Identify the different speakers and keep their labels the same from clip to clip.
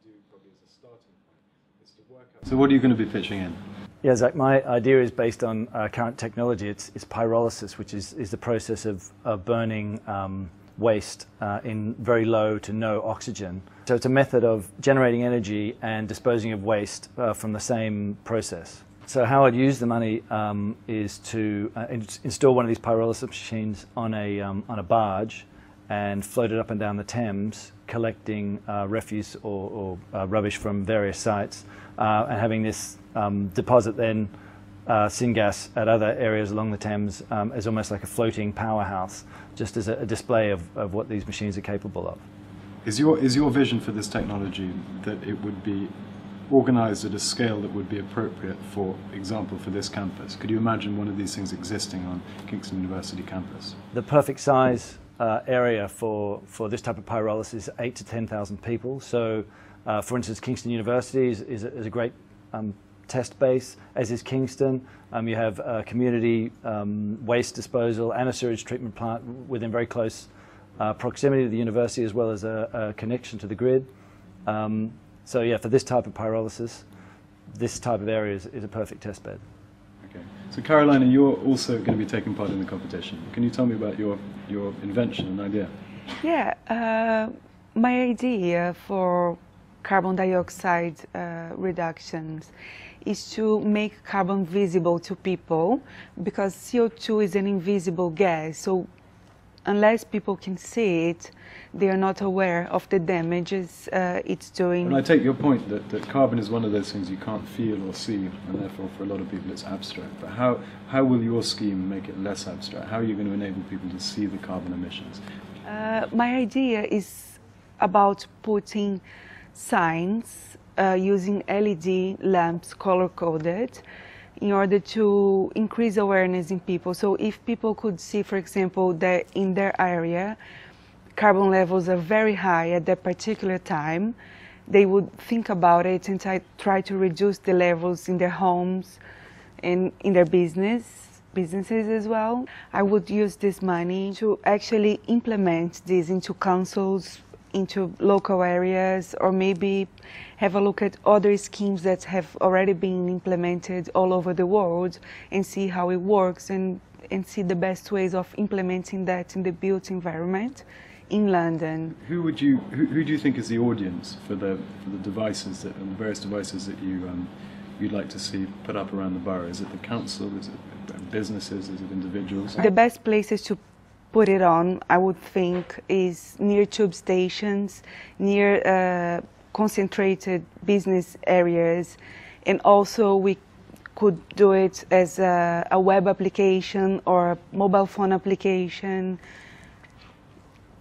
Speaker 1: do probably as a starting point is to work out. So what are you going to be pitching in?
Speaker 2: Yeah, Zach, my idea is based on current technology. It's pyrolysis, which is the process of burning waste in very low to no oxygen. So it's a method of generating energy and disposing of waste from the same process. So how I'd use the money is to install one of these pyrolysis machines on a barge and float it up and down the Thames, collecting refuse or rubbish from various sites, and having this deposit then syngas at other areas along the Thames as almost like a floating powerhouse, just as a display of what these machines are capable of.
Speaker 1: Is your vision for this technology that it would be organised at a scale that would be appropriate, for example, for this campus? Could you imagine one of these things existing on Kingston University campus?
Speaker 2: The perfect size area for this type of pyrolysis is 8,000 to 10,000 people. So, for instance, Kingston University is a great test base, as is Kingston. You have community waste disposal and a sewage treatment plant within very close proximity to the university, as well as a connection to the grid. So yeah, for this type of pyrolysis, this type of area is a perfect test bed.
Speaker 1: Okay. So Carolina, you're also going to be taking part in the competition. Can you tell me about your invention and idea?
Speaker 3: Yeah, my idea for carbon dioxide reductions is to make carbon visible to people, because CO2 is an invisible gas. So unless people can see it, they are not aware of the damages it's doing.
Speaker 1: And I take your point that carbon is one of those things you can't feel or see, and therefore for a lot of people it's abstract. But how will your scheme make it less abstract? How are you going to enable people to see the carbon emissions?
Speaker 3: My idea is about putting signs using LED lamps color-coded in order to increase awareness in people. So if people could see, for example, that in their area carbon levels are very high at that particular time, they would think about it and try to reduce the levels in their homes and in their businesses as well. I would use this money to actually implement this into councils, into local areas, or maybe have a look at other schemes that have already been implemented all over the world and see how it works, and see the best ways of implementing that in the built environment in London.
Speaker 1: Who do you think is the audience for the devices and the various devices that you'd like to see put up around the borough? Is it the council? Is it businesses? Is it individuals?
Speaker 3: The best places to put it on, I would think, is near tube stations, near concentrated business areas, and also we could do it as a web application or a mobile phone application,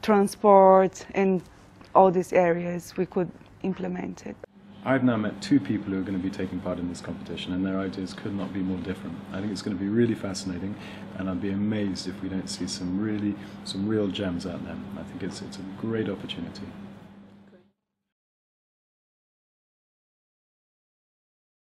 Speaker 3: transport, and all these areas we could implement it.
Speaker 1: I've now met two people who are going to be taking part in this competition, and their ideas could not be more different. I think it's going to be really fascinating, and I'd be amazed if we don't see some real gems out there. I think it's a great opportunity.